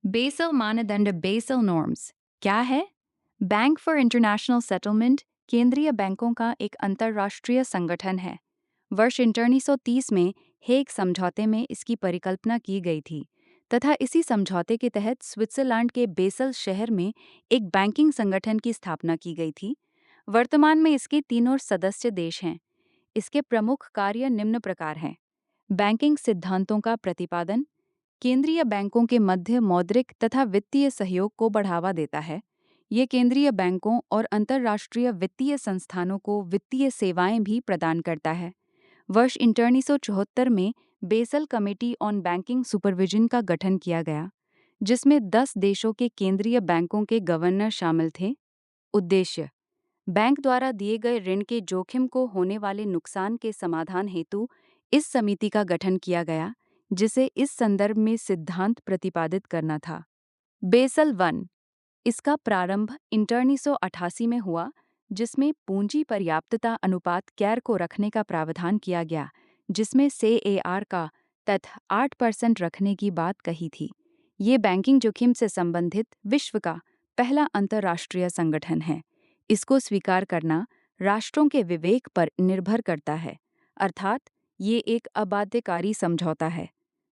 Basal मानदंड Basel norms क्या है? बैंक फॉर इंटरनेशनल सेटलमेंट केंद्रीय बैंकों का एक अंतर्राष्ट्रीय संगठन है। वर्ष 1930 में हेग समझौते में इसकी परिकल्पना की गई थी तथा इसी समझौते के तहत स्विट्जरलैंड के बेसल शहर में एक बैंकिंग संगठन की स्थापना की गई थी। वर्तमान में इसके तीनों सदस्य देश हैं। इसके प्रमुख कार्य निम्न प्रकार हैं: बैंकिंग सिद्धांतों का प्रतिपादन, केंद्रीय बैंकों के मध्य मौद्रिक तथा वित्तीय सहयोग को बढ़ावा देता है। ये केंद्रीय बैंकों और अंतर्राष्ट्रीय वित्तीय संस्थानों को वित्तीय सेवाएं भी प्रदान करता है। वर्ष 1974 में basal committee on banking supervision का गठन किया गया, जिसमें 10 देशों के केंद्रीय बैंकों के गवर्नर शामिल थे। उद्देश्य: बैंक द्वारा दिए गए ऋण के जोखिम को होने वाले नुकसान के समाधान हेतु इस समिति का गठन किया गया, जिसे इस संदर्भ में सिद्धांत प्रतिपादित करना था। बेसल वन, इसका प्रारंभ 1988 में हुआ, जिसमें पूंजी पर्याप्तता अनुपात कैर को रखने का प्रावधान किया गया, जिसमें CAR का तथ्य 8% रखने की बात कही थी। ये बैंकिंग जोखिम से संबंधित विश्व का पहला अंतर्राष्ट्रीय संगठन है। इसको स्वीकार करना राष्ट्रों के विवेक पर निर्भर करता है, अर्थात ये एक अबाध्यकारी समझौता है।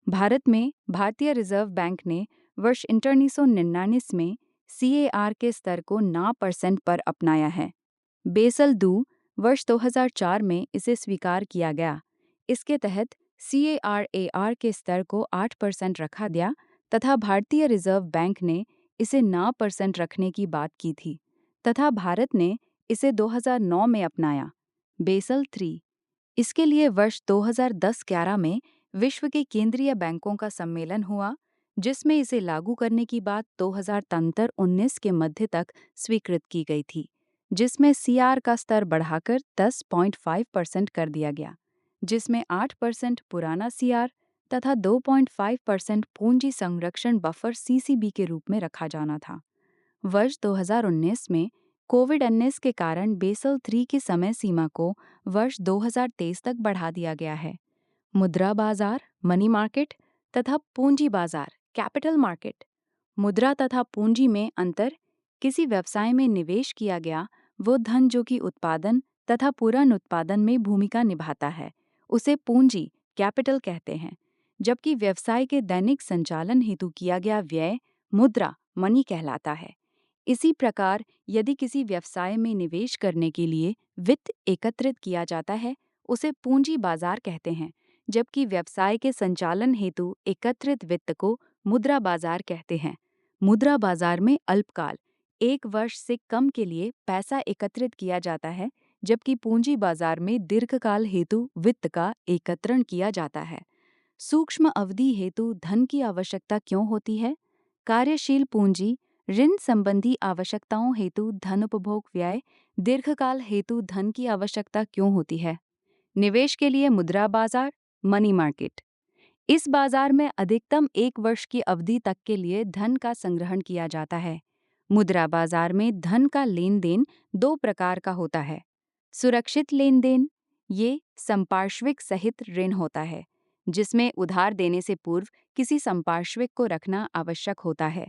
भारत में भारतीय रिजर्व बैंक ने वर्ष 1999 में CAR के स्तर को 9% पर अपनाया है। बेसल दू वर्ष 2004 में इसे स्वीकार किया गया। इसके तहत CAR के स्तर को 8% रखा गया तथा भारतीय रिजर्व बैंक ने इसे 9% रखने की बात की थी तथा भारत ने इसे 2009 में अपनाया। बेसल 3, इसके लिए वर्ष 2010-11 में विश्व के केंद्रीय बैंकों का सम्मेलन हुआ, जिसमें इसे लागू करने की बात 2019 के मध्य तक स्वीकृत की गई थी, जिसमें CR का स्तर बढ़ाकर 10.5% कर दिया गया, जिसमें 8% पुराना CR तथा 2.5% पूंजी संरक्षण बफर CCB के रूप में रखा जाना था। वर्ष 2019 में कोविड-19 के कारण बेसल 3 की समय सीमा को वर्ष 2023 तक बढ़ा दिया गया है। मुद्रा बाजार, मनी मार्केट तथा पूंजी बाजार, कैपिटल मार्केट। मुद्रा तथा पूंजी में अंतर: किसी व्यवसाय में निवेश किया गया वो धन जो कि उत्पादन तथा पुनरुत्पादन में भूमिका निभाता है, उसे पूंजी, कैपिटल कहते हैं, जबकि व्यवसाय के दैनिक संचालन हेतु किया गया व्यय, मुद्रा, मनी कहलाता है। इसी प्रकार यदि किसी व्यवसाय में निवेश करने के लिए वित्त एकत्रित किया जाता है, उसे पूंजी बाजार कहते हैं, जबकि व्यवसाय के संचालन हेतु एकत्रित वित्त को मुद्रा बाजार कहते हैं। मुद्रा बाजार में अल्पकाल 1 वर्ष से कम के लिए पैसा एकत्रित किया जाता है, जबकि पूंजी बाजार में दीर्घकाल हेतु वित्त का एकत्रण किया जाता है। सूक्ष्म अवधि हेतु धन की आवश्यकता क्यों होती है? कार्यशील पूंजी, ऋण संबंधी आवश्यकताओं हेतु धन उपभोग व्यय, दीर्घकाल हेतु धन की आवश्यकता क्यों होती है? निवेश के लिए मुद्रा बाजार, मनी मार्केट। इस बाजार में अधिकतम 1 वर्ष की अवधि तक के लिए धन का संग्रहण किया जाता है। मुद्रा बाजार में धन का लेन देन 2 प्रकार का होता है। सुरक्षित लेन देन, ये संपार्श्विक सहित ऋण होता है, जिसमें उधार देने से पूर्व किसी संपार्श्विक को रखना आवश्यक होता है।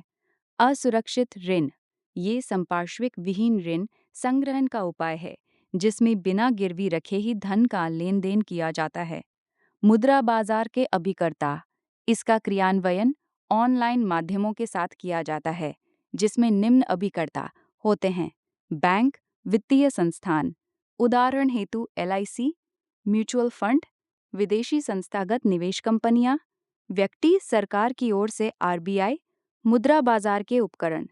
असुरक्षित ऋण, ये संपार्श्विक विहीन ऋण संग्रहण का उपाय है, जिसमें बिना गिरवी रखे ही धन का लेन देन किया जाता है। मुद्रा बाजार के अभिकर्ता, इसका क्रियान्वयन ऑनलाइन माध्यमों के साथ किया जाता है, जिसमें निम्न अभिकर्ता होते हैं: बैंक, वित्तीय संस्थान, उदाहरण हेतु LIC, म्यूचुअल फंड, विदेशी संस्थागत निवेश कंपनियां, व्यक्ति, सरकार की ओर से RBI। मुद्रा बाजार के उपकरण: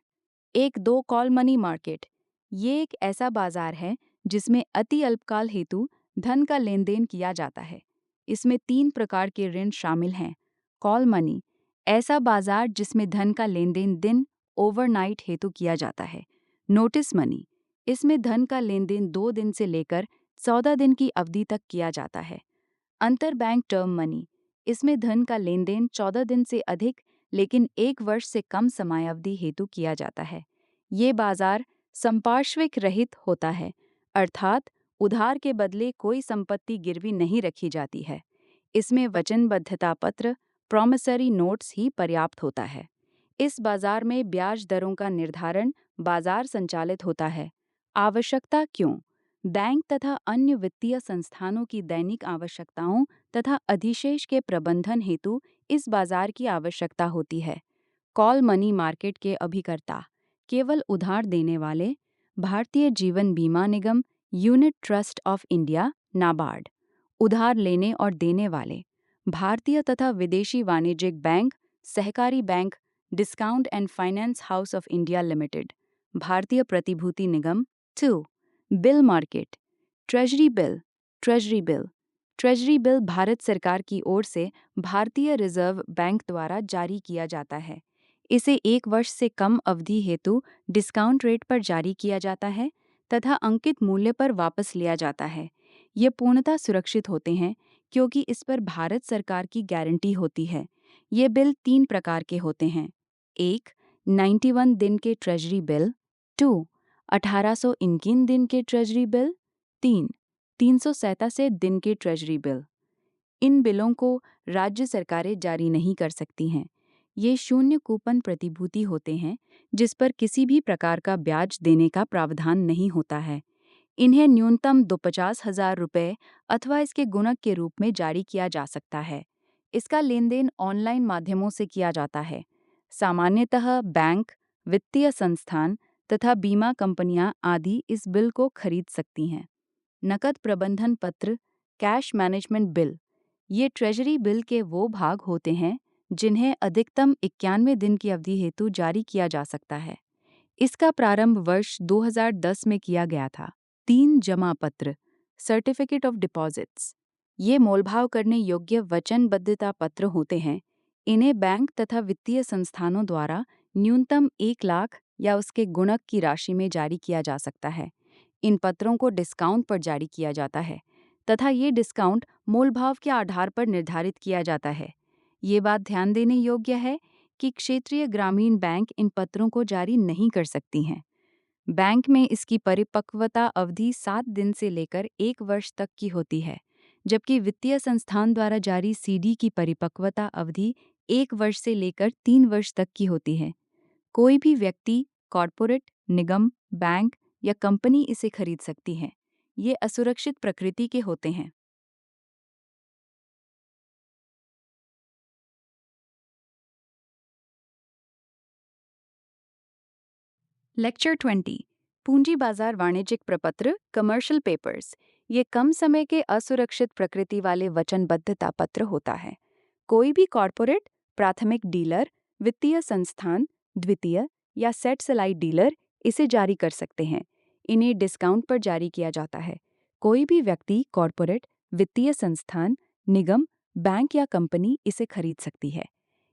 1-2 कॉल मनी मार्केट, ये एक ऐसा बाजार है जिसमें अति अल्पकाल हेतु धन का लेन देन किया जाता है। इसमें 3 प्रकार के ऋण शामिल हैं। कॉल मनी, ऐसा बाजार जिसमें धन का लेन देन दिन, ओवरनाइट हेतु किया जाता है। नोटिस मनी, इसमें धन का लेन देन 2 दिन से लेकर 14 दिन की अवधि तक किया जाता है। अंतर बैंक टर्म मनी, इसमें धन का लेन देन 14 दिन से अधिक लेकिन 1 वर्ष से कम समयावधि हेतु किया जाता है। ये बाजार संपार्श्विक रहित होता है, अर्थात उधार के बदले कोई संपत्ति गिरवी नहीं रखी जाती है। इसमें वचनबद्धता पत्र, प्रॉमिसरी नोट्स ही पर्याप्त होता है। इस बाजार में ब्याज दरों का निर्धारण बाजार संचालित होता है। आवश्यकता क्यों? बैंक तथा अन्य वित्तीय संस्थानों की दैनिक आवश्यकताओं तथा अधिशेष के प्रबंधन हेतु इस बाजार की आवश्यकता होती है। कॉल मनी मार्केट के अभिकर्ता केवल उधार देने वाले Bharatiya Jeevan Bima Nigam, unit trust of India, NABARD. उधार लेने और देने वाले भारतीय तथा विदेशी वाणिज्यिक बैंक, सहकारी bank, discount and finance house of India limited, भारतीय प्रतिभूति निगम। 2. Bill market. Treasury bill. Treasury bill treasury bill Bharat सरकार की ओर से भारतीय रिजर्व बैंक द्वारा जारी किया जाता है। इसे 1 वर्ष से कम अवधि हेतु डिस्काउंट रेट पर जारी किया जाता है तथा अंकित मूल्य पर वापस लिया जाता है। ये पूर्णतः सुरक्षित होते हैं क्योंकि इस पर भारत सरकार की गारंटी होती है। ये बिल 3 प्रकार के होते हैं। 1. 91 दिन के ट्रेजरी बिल। 2. 1821 दिन के ट्रेजरी बिल। 3. 387 दिन के ट्रेजरी बिल। इन बिलों को राज्य सरकारें जारी नहीं कर सकती हैं। ये शून्य कूपन प्रतिभूति होते हैं जिस पर किसी भी प्रकार का ब्याज देने का प्रावधान नहीं होता है। इन्हें न्यूनतम 50,000 रुपये अथवा इसके गुणक के रूप में जारी किया जा सकता है। इसका लेनदेन ऑनलाइन माध्यमों से किया जाता है। सामान्यतः बैंक, वित्तीय संस्थान तथा बीमा कंपनियां आदि इस बिल को खरीद सकती हैं। नकद प्रबंधन पत्र, कैश मैनेजमेंट बिल। ये ट्रेजरी बिल के वो भाग होते हैं जिन्हें अधिकतम 91 दिन की अवधि हेतु जारी किया जा सकता है। इसका प्रारंभ वर्ष 2010 में किया गया था। 3. जमा पत्र, सर्टिफिकेट ऑफ डिपॉजिट्स। ये मोलभाव करने योग्य वचनबद्धता पत्र होते हैं। इन्हें बैंक तथा वित्तीय संस्थानों द्वारा न्यूनतम 1 लाख या उसके गुणक की राशि में जारी किया जा सकता है। इन पत्रों को डिस्काउंट पर जारी किया जाता है तथा ये डिस्काउंट मोलभाव के आधार पर निर्धारित किया जाता है। ये बात ध्यान देने योग्य है कि क्षेत्रीय ग्रामीण बैंक इन पत्रों को जारी नहीं कर सकती हैं। बैंक में इसकी परिपक्वता अवधि 7 दिन से लेकर 1 वर्ष तक की होती है, जबकि वित्तीय संस्थान द्वारा जारी सीडी की परिपक्वता अवधि 1 वर्ष से लेकर 3 वर्ष तक की होती है। कोई भी व्यक्ति, कॉरपोरेट, निगम, बैंक या कंपनी इसे खरीद सकती है। ये असुरक्षित प्रकृति के होते हैं। लेक्चर 20। पूंजी बाजार वाणिज्यिक प्रपत्र, कमर्शियल पेपर्स। ये कम समय के असुरक्षित प्रकृति वाले वचनबद्धता पत्र होता है। कोई भी कॉरपोरेट, प्राथमिक डीलर, वित्तीय संस्थान, द्वितीय या सेट सलाइड डीलर इसे जारी कर सकते हैं। इन्हें डिस्काउंट पर जारी किया जाता है। कोई भी व्यक्ति, कॉरपोरेट, वित्तीय संस्थान, निगम, बैंक या कंपनी इसे खरीद सकती है।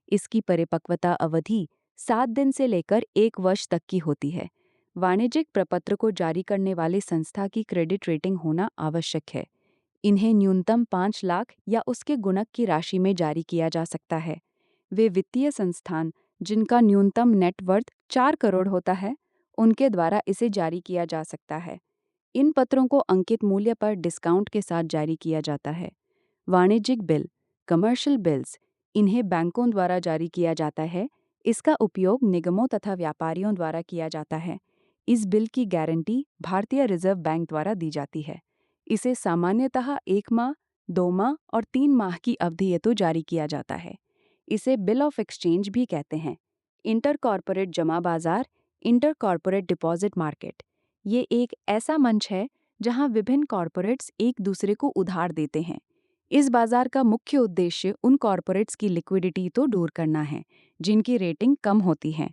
इसकी परिपक्वता अवधि 7 दिन से लेकर 1 वर्ष तक की होती है। वाणिज्यिक प्रपत्र को जारी करने वाली संस्था की क्रेडिट रेटिंग होना आवश्यक है। इन्हें न्यूनतम 5 लाख या उसके गुणक की राशि में जारी किया जा सकता है। वे वित्तीय संस्थान जिनका न्यूनतम नेटवर्थ 4 करोड़ होता है, उनके द्वारा इसे जारी किया जा सकता है। इन पत्रों को अंकित मूल्य पर डिस्काउंट के साथ जारी किया जाता है। वाणिज्यिक बिल, कमर्शियल बिल्स, इन्हें बैंकों द्वारा जारी किया जाता है। इसका उपयोग निगमों तथा व्यापारियों द्वारा किया जाता है। इस बिल की गारंटी भारतीय रिजर्व बैंक द्वारा दी जाती है। इसे सामान्यतः 1 माह, 2 माह और 3 माह की अवधि हेतु जारी किया जाता है। इसे बिल ऑफ एक्सचेंज भी कहते हैं। इंटर कॉरपोरेट जमा बाजार, इंटर कॉरपोरेट डिपॉजिट मार्केट। ये एक ऐसा मंच है जहां विभिन्न कॉरपोरेट्स एक दूसरे को उधार देते हैं। इस बाजार का मुख्य उद्देश्य उन कॉरपोरेट्स की लिक्विडिटी तो दूर करना है जिनकी रेटिंग कम होती है।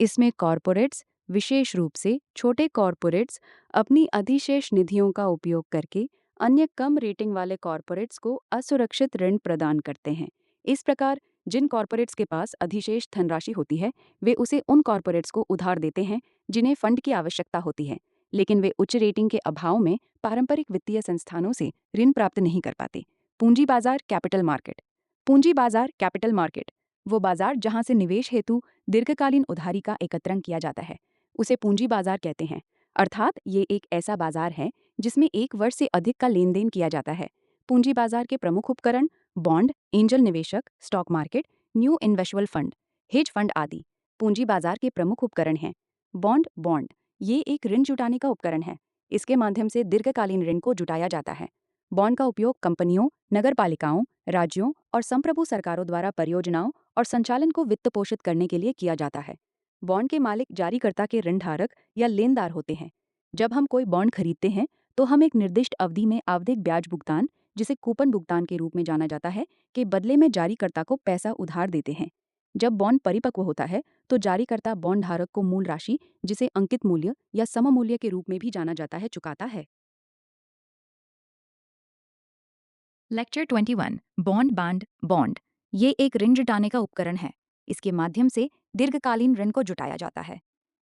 इसमें कॉरपोरेट्स, विशेष रूप से छोटे कॉरपोरेट्स, अपनी अधिशेष निधियों का उपयोग करके अन्य कम रेटिंग वाले कॉरपोरेट्स को असुरक्षित ऋण प्रदान करते हैं। इस प्रकार जिन कॉरपोरेट्स के पास अधिशेष धनराशि होती है, वे उसे उन कॉरपोरेट्स को उधार देते हैं जिन्हें फंड की आवश्यकता होती है, लेकिन वे उच्च रेटिंग के अभाव में पारंपरिक वित्तीय संस्थानों से ऋण प्राप्त नहीं कर पाते। पूंजी बाजार, कैपिटल मार्केट। पूंजी बाजार, कैपिटल मार्केट वो बाजार जहां से निवेश हेतु दीर्घकालीन उधारी का एकत्रण किया जाता है, उसे पूंजी बाजार कहते हैं। अर्थात ये एक ऐसा बाजार है जिसमें 1 वर्ष से अधिक का लेन देन किया जाता है। पूंजी बाजार के प्रमुख उपकरण बॉन्ड, एंजल निवेशक, stock market, new investable fund, hedge fund आदि। पूंजी बाजार के प्रमुख उपकरण हैं। बॉन्ड बॉन्ड ये एक ऋण जुटाने का उपकरण है। इसके माध्यम से दीर्घकालीन ऋण को जुटाया जाता है। बॉन्ड का उपयोग कंपनियों, नगरपालिकाओं, राज्यों और संप्रभु सरकारों द्वारा परियोजनाओं और संचालन को वित्त पोषित करने के लिए किया जाता है। बॉन्ड के मालिक जारीकर्ता के ऋणधारक या लेनदार होते हैं। जब हम कोई बॉन्ड खरीदते हैं तो हम एक निर्दिष्ट अवधि में आवधिक ब्याज भुगतान, जिसे कूपन भुगतान के रूप में जाना जाता है, के बदले में जारीकर्ता को पैसा उधार देते हैं। जब बॉन्ड परिपक्व होता है तो जारीकर्ता बॉन्ड धारक को मूल राशि, जिसे अंकित मूल्य या सममूल्य के रूप में भी जाना जाता है, चुकाता है। लेक्चर 21 बॉन्ड बांड बॉन्ड ये एक ऋण जुटाने का उपकरण है। इसके माध्यम से दीर्घकालीन ऋण को जुटाया जाता है।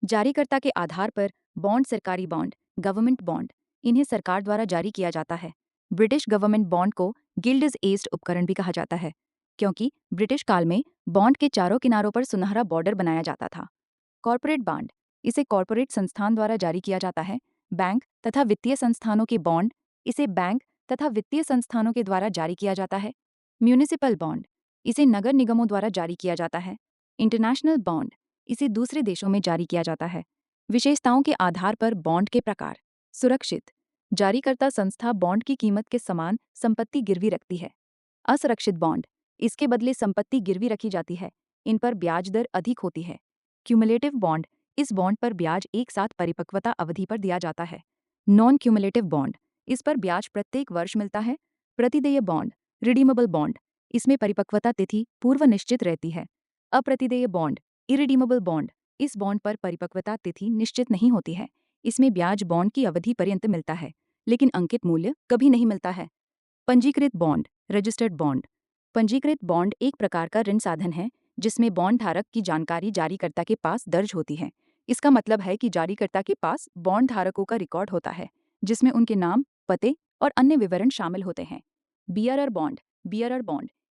जारीकर्ता के आधार पर बॉन्ड सरकारी बॉन्ड, गवर्नमेंट बॉन्ड, इन्हें सरकार द्वारा जारी किया जाता है। ब्रिटिश गवर्नमेंट बॉन्ड को गिल्ड एज्ड उपकरण भी कहा जाता है, क्योंकि ब्रिटिश काल में बॉन्ड के चारों किनारों पर सुनहरा बॉर्डर बनाया जाता था। कॉर्पोरेट बॉन्ड इसे कॉर्पोरेट संस्थान द्वारा जारी किया जाता है। बैंक तथा वित्तीय संस्थानों के बॉन्ड इसे बैंक तथा वित्तीय संस्थानों के द्वारा जारी किया जाता है। म्यूनिसिपल बॉन्ड इसे नगर निगमों द्वारा जारी किया जाता है। इंटरनेशनल बॉन्ड इसे दूसरे देशों में जारी किया जाता है। विशेषताओं के आधार पर बॉन्ड के प्रकार। सुरक्षित जारीकर्ता संस्था बॉन्ड की कीमत के समान संपत्ति गिरवी रखती है। असुरक्षित बॉन्ड इसके बदले संपत्ति गिरवी रखी जाती है। इन पर ब्याज दर अधिक होती है। क्यूमुलेटिव बॉन्ड इस बॉन्ड पर ब्याज एक साथ परिपक्वता अवधि पर दिया जाता है। नॉन क्यूमुलेटिव बॉन्ड इस पर ब्याज प्रत्येक वर्ष मिलता है। प्रतिदेय बॉन्ड रिडीमेबल बॉन्ड इसमें परिपक्वता तिथि पूर्व निश्चित रहती है। अप्रतिदेय बॉन्ड इरिडीमेबल बॉन्ड इस बॉन्ड पर परिपक्वता तिथि निश्चित नहीं होती है। इसमें ब्याज बॉन्ड की अवधि पर्यंत मिलता है, लेकिन अंकित मूल्य कभी नहीं मिलता है। पंजीकृत बॉन्ड रजिस्टर्ड बॉन्ड पंजीकृत बॉन्ड एक प्रकार का ऋण साधन है जिसमें बॉन्ड धारक की जानकारी जारीकर्ता के पास दर्ज होती है। इसका मतलब है कि जारीकर्ता के पास बॉन्ड धारकों का रिकॉर्ड होता है, जिसमें उनके नाम, पते और अन्य विवरण शामिल होते हैं। बियरर बॉन्ड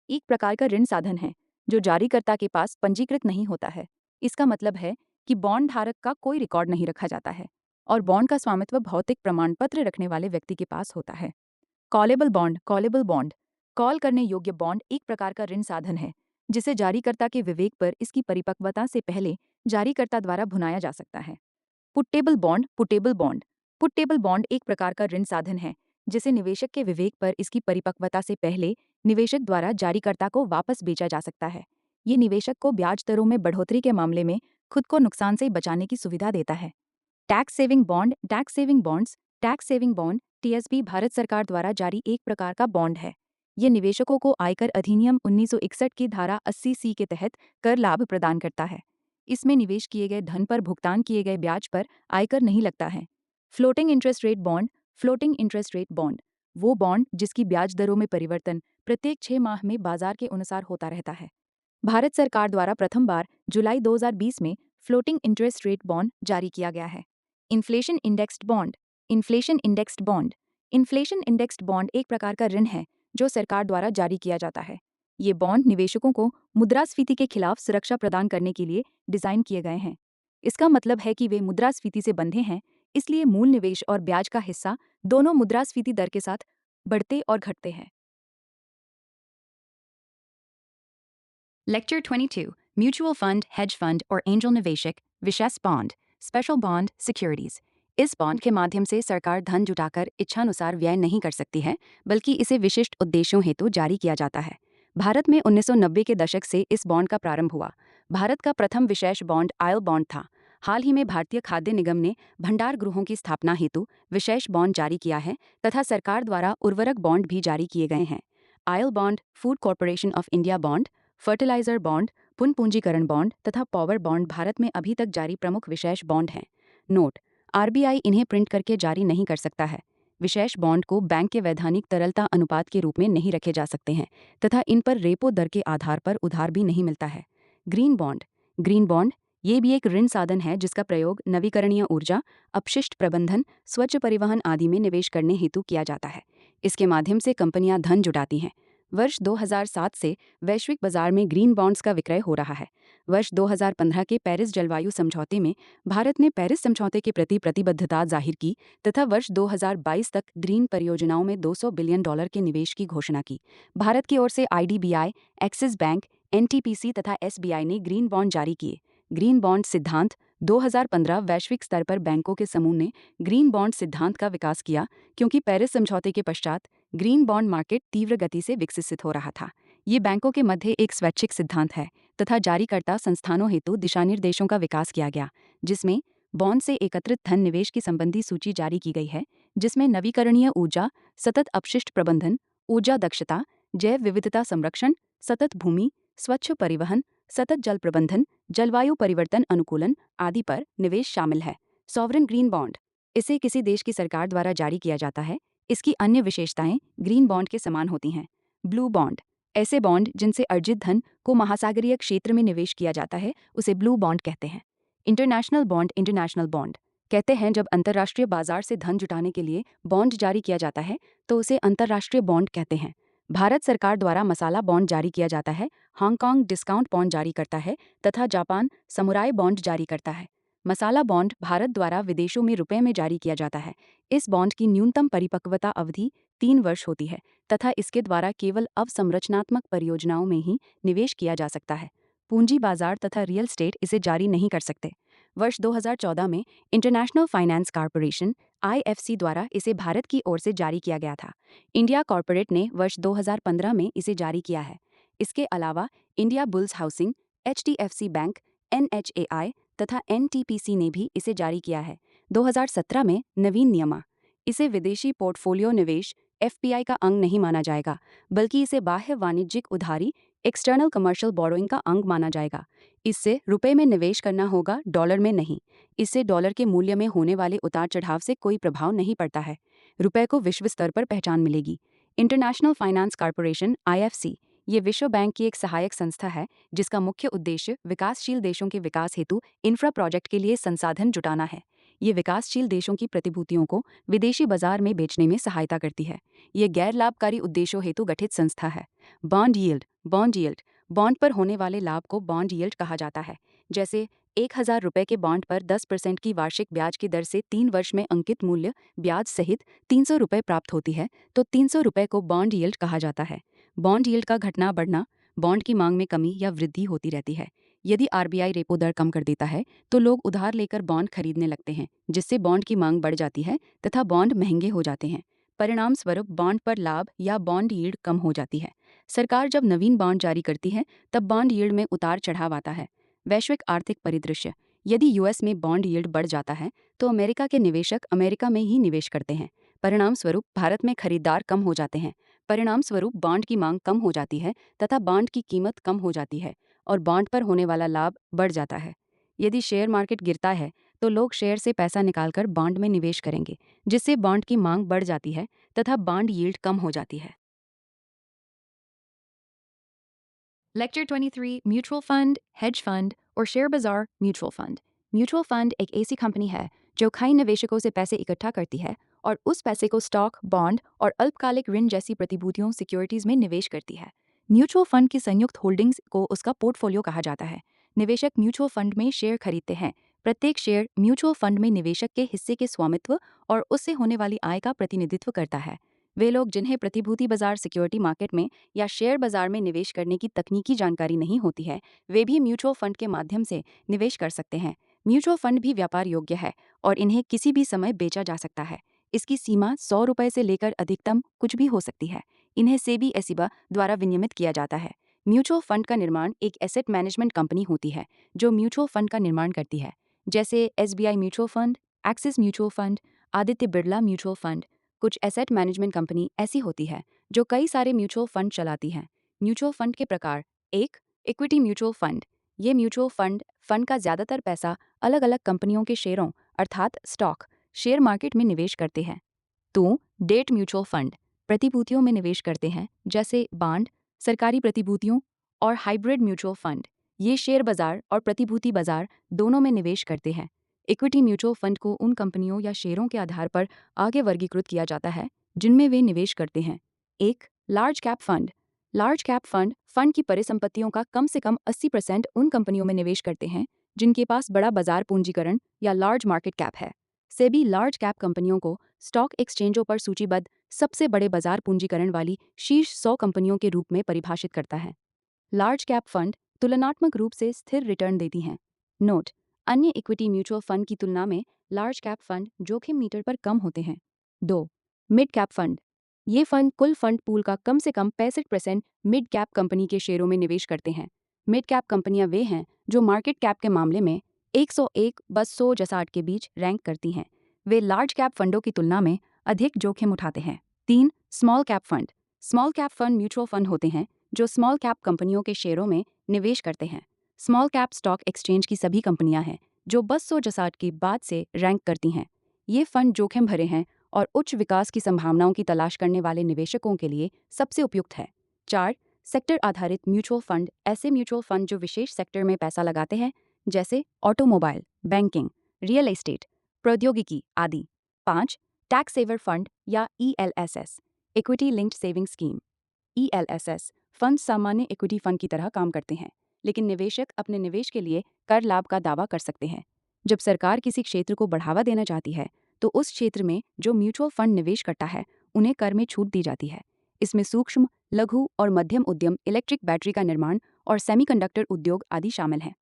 एक प्रकार का ऋण साधन है जो जारीकर्ता के पास पंजीकृत नहीं होता है। इसका मतलब है कि बॉन्ड धारक का कोई रिकॉर्ड नहीं रखा जाता है और बॉन्ड का स्वामित्व भौतिक प्रमाण पत्र रखने वाले व्यक्ति के पास होता है। कॉलेबल बॉन्ड कॉल करने योग्य बॉन्ड एक प्रकार का ऋण साधन है जिसे जारीकर्ता के विवेक पर इसकी परिपक्वता से पहले जारीकर्ता द्वारा भुनाया जा सकता है। पुट्टेबल बॉन्ड एक प्रकार का ऋण साधन है जिसे निवेशक के विवेक पर इसकी परिपक्वता से पहले निवेशक द्वारा जारीकर्ता को वापस बेचा जा सकता है। ये निवेशक को ब्याज दरों में बढ़ोतरी के मामले में खुद को नुकसान से बचाने की सुविधा देता है। Tax saving bond TSB Bharat सरकार द्वारा जारी एक प्रकार का बॉन्ड है। ये निवेशकों को आयकर अधिनियम 1961 की धारा 80C के तहत कर लाभ प्रदान करता है। इसमें निवेश किए गए धन पर भुगतान किए गए ब्याज पर आयकर नहीं लगता है। फ्लोटिंग इंटरेस्ट रेट बॉन्ड वो बॉन्ड जिसकी ब्याज दरों में परिवर्तन प्रत्येक 6 माह में बाजार के अनुसार होता रहता है। भारत सरकार द्वारा प्रथम बार जुलाई 2020 में फ्लोटिंग इंटरेस्ट रेट बॉन्ड जारी किया गया है। इन्फ्लेशन इंडेक्स्ड बॉन्ड एक प्रकार का ऋण है जो सरकार द्वारा जारी किया जाता है। ये बॉन्ड निवेशकों को मुद्रास्फीति के खिलाफ सुरक्षा प्रदान करने के लिए डिजाइन किए गए हैं। इसका मतलब है कि वे मुद्रास्फीति से बंधे हैं, इसलिए मूल निवेश और ब्याज का हिस्सा दोनों मुद्रास्फीति दर के साथ बढ़ते और घटते हैं। Lecture 22 mutual fund, hedge fund और एंजल निवेशक विशेष बॉन्ड, स्पेशल बॉन्ड सिक्योरिटीज। इस बॉन्ड के माध्यम से सरकार धन जुटाकर इच्छानुसार व्यय नहीं कर सकती है, बल्कि इसे विशिष्ट उद्देश्यों हेतु जारी किया जाता है। भारत में 1990 के दशक से इस बॉन्ड का प्रारंभ हुआ। भारत का प्रथम विशेष बॉन्ड आयल बॉन्ड था। हाल ही में भारतीय खाद्य निगम ने भंडार गृहों की स्थापना हेतु विशेष बॉन्ड जारी किया है तथा सरकार द्वारा उर्वरक बॉन्ड भी जारी किए गए हैं। Oil bond, food corporation of India bond, fertiliser bond, पुनःपूंजीकरण बॉन्ड तथा पावर बॉन्ड भारत में अभी तक जारी प्रमुख विशेष बॉन्ड हैं। नोट: आरबीआई इन्हें प्रिंट करके जारी नहीं कर सकता है। विशेष बॉन्ड को बैंक के वैधानिक तरलता अनुपात के रूप में नहीं रखे जा सकते हैं तथा इन पर रेपो दर के आधार पर उधार भी नहीं मिलता है। ग्रीन बॉन्ड ये भी एक ऋण साधन है जिसका प्रयोग नवीकरणीय ऊर्जा, अपशिष्ट प्रबंधन, स्वच्छ परिवहन आदि में निवेश करने हेतु किया जाता है। इसके माध्यम से कंपनियां धन जुटाती हैं। वर्ष 2007 से वैश्विक बाजार में ग्रीन बॉन्ड्स का विक्रय हो रहा है। वर्ष 2015 के पेरिस जलवायु समझौते में भारत ने पेरिस समझौते के प्रति प्रतिबद्धता जाहिर की तथा वर्ष 2022 तक ग्रीन परियोजनाओं में $200 बिलियन के निवेश की घोषणा की। भारत की ओर से आईडीबीआई, एक्सिस बैंक, एनटीपीसी तथा एसबीआई ने ग्रीन बॉन्ड जारी किए। ग्रीन बॉन्ड सिद्धांत 2015 वैश्विक स्तर पर बैंकों के समूह ने ग्रीन बॉन्ड सिद्धांत का विकास किया क्योंकि पेरिस समझौते के पश्चात ग्रीन बॉन्ड मार्केट तीव्र गति से विकसित हो रहा था। ये बैंकों के मध्य एक स्वैच्छिक सिद्धांत है तथा जारीकर्ता संस्थानों हेतु दिशानिर्देशों का विकास किया गया, जिसमें बॉन्ड से एकत्रित धन निवेश की संबंधी सूची जारी की गई है, जिसमें नवीकरणीय ऊर्जा, सतत अपशिष्ट प्रबंधन, ऊर्जा दक्षता, जैव विविधता संरक्षण, सतत भूमि, स्वच्छ परिवहन, सतत जल प्रबंधन, जलवायु परिवर्तन अनुकूलन आदि पर निवेश शामिल है। सॉवरेन ग्रीन बॉन्ड, इसे किसी देश की सरकार द्वारा जारी किया जाता है। इसकी अन्य विशेषताएं ग्रीन बॉन्ड के समान होती हैं। ब्लू बॉन्ड, ऐसे बॉन्ड जिनसे अर्जित धन को महासागरीय क्षेत्र में निवेश किया जाता है उसे ब्लू बॉन्ड कहते हैं। इंटरनेशनल बॉन्ड, इंटरनेशनल बॉन्ड कहते हैं जब अंतर्राष्ट्रीय बाजार से धन जुटाने के लिए बॉन्ड जारी किया जाता है तो उसे अंतर्राष्ट्रीय बॉन्ड कहते हैं। भारत सरकार द्वारा मसाला बॉन्ड जारी किया जाता है, हांगकांग डिस्काउंट बॉन्ड जारी करता है तथा जापान समुराई बॉन्ड जारी करता है। मसाला बॉन्ड भारत द्वारा विदेशों में रुपए में जारी किया जाता है। इस बॉन्ड की न्यूनतम परिपक्वता अवधि 3 वर्ष होती है तथा इसके द्वारा केवल अवसंरचनात्मक परियोजनाओं में ही निवेश किया जा सकता है। पूंजी बाजार तथा रियल स्टेट इसे जारी नहीं कर सकते। वर्ष 2014 में इंटरनेशनल फाइनेंस कॉरपोरेशन (IFC) द्वारा इसे भारत की ओर से जारी किया गया था। इंडिया कॉर्पोरेट ने वर्ष 2015 में इसे जारी किया है। इसके अलावा India bulls housing, HDFC bank, NHAI तथा NTPC ने भी इसे जारी किया है। 2017 में नवीन नियमा, इसे विदेशी पोर्टफोलियो निवेश FPI का अंग नहीं माना जाएगा, बल्कि इसे बाह्य वाणिज्यिक उधारी एक्सटर्नल कमर्शियल बोरोइंग का अंग माना जाएगा। इससे रुपए में निवेश करना होगा, डॉलर में नहीं। इससे डॉलर के मूल्य में होने वाले उतार चढ़ाव से कोई प्रभाव नहीं पड़ता है। रुपए को विश्व स्तर पर पहचान मिलेगी। इंटरनेशनल फाइनेंस कॉरपोरेशन (IFC) ये विश्व बैंक की एक सहायक संस्था है जिसका मुख्य उद्देश्य विकासशील देशों के विकास हेतु इंफ्रा प्रोजेक्ट के लिए संसाधन जुटाना है। ये विकासशील देशों की प्रतिभूतियों को विदेशी बाजार में बेचने में सहायता करती है। ये गैर लाभकारी उद्देश्यों हेतु गठित संस्था है। Bond yield, bond yield, bond पर होने वाले लाभ को बॉन्ड यील्ड कहा जाता है। जैसे 1000 रुपये के बॉन्ड पर 10% की वार्षिक ब्याज की दर से 3 वर्ष में अंकित मूल्य ब्याज सहित 300 रुपये प्राप्त होती है तो 300 रुपये को बॉन्ड यील्ड कहा जाता है। बॉन्ड यील्ड का घटना बढ़ना बॉन्ड की मांग में कमी या वृद्धि होती रहती है। यदि RBI रेपो दर कम कर देता है तो लोग उधार लेकर बॉन्ड खरीदने लगते हैं, जिससे बॉन्ड की मांग बढ़ जाती है तथा बॉन्ड महंगे हो जाते हैं। परिणाम स्वरूप बॉन्ड पर लाभ या बॉन्ड यील्ड कम हो जाती है। सरकार जब नवीन बॉन्ड जारी करती है तब बॉन्ड यील्ड में उतार चढ़ाव आता है। वैश्विक आर्थिक परिदृश्य, यदि US में बॉन्ड यील्ड बढ़ जाता है तो अमेरिका के निवेशक अमेरिका में ही निवेश करते हैं। परिणाम स्वरूप भारत में खरीदार कम हो जाते हैं। परिणाम स्वरूप बॉन्ड की मांग कम हो जाती है तथा बॉन्ड की कीमत कम हो जाती है और बॉन्ड पर होने वाला लाभ बढ़ जाता है। यदि शेयर मार्केट गिरता है तो लोग शेयर से पैसा निकालकर बॉन्ड में निवेश करेंगे, जिससे बॉन्ड की मांग बढ़ जाती है तथा बॉन्ड यील्ड कम हो जाती है। Lecture 23, mutual fund, hedge fund और शेयर बाजार म्यूचुअल फंड। म्यूचुअल फंड एक ऐसी कंपनी है जो कई निवेशकों से पैसे इकट्ठा करती है और उस पैसे को स्टॉक, बॉन्ड और अल्पकालिक ऋण जैसी प्रतिभूतियों सिक्योरिटीज में निवेश करती है। म्यूचुअल फंड की संयुक्त होल्डिंग्स को उसका पोर्टफोलियो कहा जाता है। निवेशक म्यूचुअल फंड में शेयर खरीदते हैं। प्रत्येक शेयर म्यूचुअल फंड में निवेशक के हिस्से के स्वामित्व और उससे होने वाली आय का प्रतिनिधित्व करता है। वे लोग जिन्हें प्रतिभूति बाजार, सिक्योरिटी मार्केट में या शेयर बाजार में निवेश करने की तकनीकी जानकारी नहीं होती है, वे भी म्यूचुअल फंड के माध्यम से निवेश कर सकते हैं। म्यूचुअल फंड भी व्यापार योग्य है और इन्हें किसी भी समय बेचा जा सकता है। इसकी सीमा 100 रुपये से लेकर अधिकतम कुछ भी हो सकती है। इन्हें सेबी एसिबा द्वारा विनियमित किया जाता है। म्यूचुअल फंड का निर्माण एक एसेट मैनेजमेंट कंपनी होती है जो म्यूचुअल फंड का निर्माण करती है, जैसे SBI mutual fund, axis mutual fund, Aditya Birla mutual fund. कुछ एसेट मैनेजमेंट कंपनी ऐसी होती है जो कई सारे म्यूचुअल फंड चलाती हैं। म्यूचुअल फंड के प्रकार: 1. Equity mutual fund. ये म्यूचुअल फंड का ज़्यादातर पैसा अलग अलग कंपनियों के शेयरों अर्थात स्टॉक, शेयर मार्केट में निवेश करते हैं। 2. Debt mutual fund. प्रतिभूतियों में निवेश करते हैं, जैसे बॉन्ड, सरकारी प्रतिभूतियों और हाइब्रिड म्यूचुअल फंड। ये शेयर बाजार और प्रतिभूति बाजार दोनों में निवेश करते हैं। इक्विटी म्यूचुअल फंड को उन कंपनियों या शेयरों के आधार पर आगे वर्गीकृत किया जाता है जिनमें वे निवेश करते हैं। 1. Large cap fund. Large cap fund की परिसंपत्तियों का कम से कम 80% उन कंपनियों में निवेश करते हैं जिनके पास बड़ा बाजार पूंजीकरण या लार्ज मार्केट कैप है। सेबी लार्ज कैप कंपनियों को स्टॉक एक्सचेंजों पर सूचीबद्ध सबसे बड़े बाजार पूंजीकरण वाली शीर्ष 100 कंपनियों के रूप में परिभाषित करता है। लार्ज कैप फंड तुलनात्मक रूप से स्थिर रिटर्न देती हैं। नोट: अन्य इक्विटी म्यूचुअल फंड की तुलना में लार्ज कैप फंड जोखिम मीटर पर कम होते हैं। 2. मिड कैप फंड: ये फंड कुल फंड पूल का कम से कम 65% मिड कैप कंपनी के शेयरों में निवेश करते हैं। मिड कैप कंपनियां वे हैं जो मार्केट कैप के मामले में 101-260 के बीच रैंक करती हैं। वे लार्ज कैप फंडों की तुलना में अधिक जोखिम उठाते हैं। 3. Small cap fund: small cap fund mutual fund होते हैं जो स्मॉल कैप कंपनियों के शेयरों में निवेश करते हैं। स्मॉल कैप स्टॉक एक्सचेंज की सभी कंपनियां हैं जो 260 के बाद से रैंक करती हैं। ये फंड जोखिम भरे हैं और उच्च विकास की संभावनाओं की तलाश करने वाले निवेशकों के लिए सबसे उपयुक्त है। 4. सेक्टर आधारित म्यूचुअल फंड: ऐसे म्यूचुअल फंड जो विशेष सेक्टर में पैसा लगाते हैं, जैसे ऑटोमोबाइल, बैंकिंग, रियल एस्टेट, प्रौद्योगिकी आदि। 5. टैक्स सेवर फंड या ELSS: equity linked saving scheme. ELSS fund सामान्य इक्विटी फंड की तरह काम करते हैं, लेकिन निवेशक अपने निवेश के लिए कर लाभ का दावा कर सकते हैं। जब सरकार किसी क्षेत्र को बढ़ावा देना चाहती है, तो उस क्षेत्र में जो म्यूचुअल फंड निवेश करता है, उन्हें कर में छूट दी जाती है। इसमें सूक्ष्म, लघु और मध्यम उद्यम, इलेक्ट्रिक बैटरी का निर्माण और सेमीकंडक्टर उद्योग आदि शामिल हैं।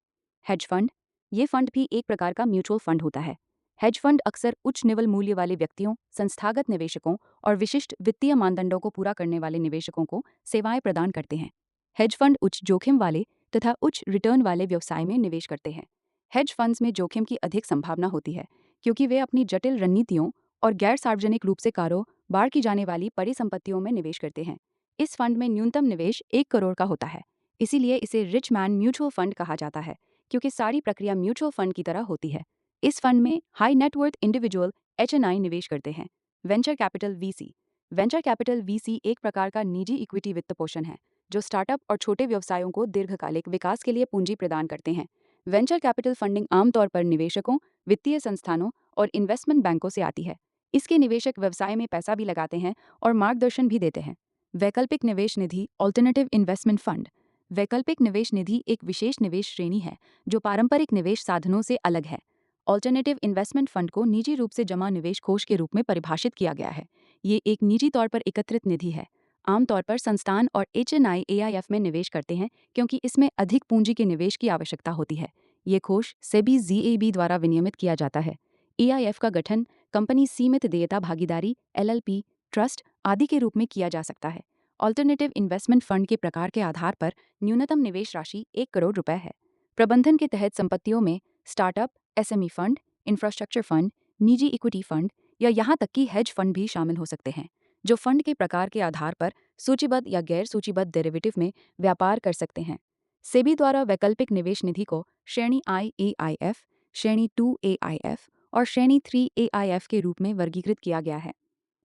हेज फंड: ये फंड भी एक प्रकार का म्यूचुअल फंड होता है। हेज फंड अक्सर उच्च निवल मूल्य वाले व्यक्तियों, संस्थागत निवेशकों और विशिष्ट वित्तीय मानदंडों को पूरा करने वाले निवेशकों को सेवाएं प्रदान करते हैं। हेज फंड उच्च जोखिम वाले तथा उच्च रिटर्न वाले व्यवसाय में निवेश करते हैं। हेज फंड्स में जोखिम की अधिक संभावना होती है क्योंकि वे अपनी जटिल रणनीतियों और गैर सार्वजनिक रूप से कारोबार की जाने वाली परिसंपत्तियों में निवेश करते हैं। इस फंड में न्यूनतम निवेश 1 करोड़ का होता है, इसीलिए इसे रिच मैन म्यूचुअल फंड कहा जाता है, क्योंकि सारी प्रक्रिया म्यूचुअल फंड की तरह होती है। इस फंड में हाई नेटवर्थ इंडिविजुअल HNI निवेश करते हैं। Venture capital VC: venture capital VC एक प्रकार का निजी इक्विटी वित्त पोषण है जो स्टार्टअप और छोटे व्यवसायों को दीर्घकालिक विकास के लिए पूंजी प्रदान करते हैं। वेंचर कैपिटल फंडिंग आमतौर पर निवेशकों, वित्तीय संस्थानों और इन्वेस्टमेंट बैंकों से आती है। इसके निवेशक व्यवसाय में पैसा भी लगाते हैं और मार्गदर्शन भी देते हैं। वैकल्पिक निवेश निधि ऑल्टरनेटिव इन्वेस्टमेंट फंड: वैकल्पिक निवेश निधि एक विशेष निवेश श्रेणी है जो पारंपरिक निवेश साधनों से अलग है। ऑल्टरनेटिव इन्वेस्टमेंट फंड को निजी रूप से जमा निवेश कोष के रूप में परिभाषित किया गया है। ये एक निजी तौर पर एकत्रित निधि है। आमतौर पर संस्थान और HNI AIF में निवेश करते हैं क्योंकि इसमें अधिक पूंजी के निवेश की आवश्यकता होती है। ये कोष सेबी ZAB द्वारा विनियमित किया जाता है। AIF का गठन कंपनी सीमित देयता भागीदारी, LLP, ट्रस्ट आदि के रूप में किया जा सकता है। ऑल्टरनेटिव इन्वेस्टमेंट फंड के प्रकार के आधार पर न्यूनतम निवेश राशि 1 करोड़ रुपए है। प्रबंधन के तहत संपत्तियों में startup, SME fund, infrastructure fund, निजी इक्विटी फंड या यहाँ तक कि हेज फंड भी शामिल हो सकते हैं, जो फंड के प्रकार के आधार पर सूचीबद्ध या गैर सूचीबद्ध डेरिवेटिव में व्यापार कर सकते हैं। सेबी द्वारा वैकल्पिक निवेश निधि को श्रेणी I AIF, श्रेणी 2 AIF और श्रेणी 3 AIF के रूप में वर्गीकृत किया गया है।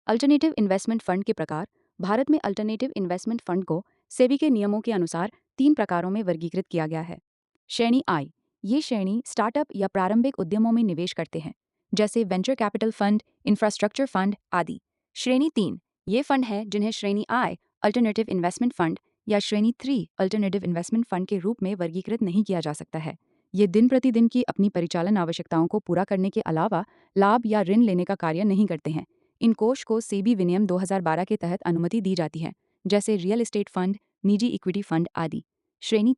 अल्टरनेटिव इन्वेस्टमेंट फंड के प्रकार: भारत में अल्टरनेटिव इन्वेस्टमेंट फंड को सेबी के नियमों के अनुसार 3 प्रकारों में वर्गीकृत किया गया है। श्रेणी I: ये श्रेणी स्टार्टअप या प्रारंभिक उद्यमों में निवेश करते हैं, जैसे venture capital fund, infrastructure fund आदि। श्रेणी 3: ये फंड हैं जिन्हें श्रेणी I अल्टरनेटिव इन्वेस्टमेंट फंड या श्रेणी 3 अल्टरनेटिव इन्वेस्टमेंट फंड के रूप में वर्गीकृत नहीं किया जा सकता है। ये दिन प्रतिदिन की अपनी परिचालन आवश्यकताओं को पूरा करने के अलावा लाभ या ऋण लेने का कार्य नहीं करते हैं। इन कोष को सेबी विनियम 2012 के तहत अनुमति दी जाती है, जैसे रियल एस्टेट फंड, निजी इक्विटी फंड आदि। श्रेणी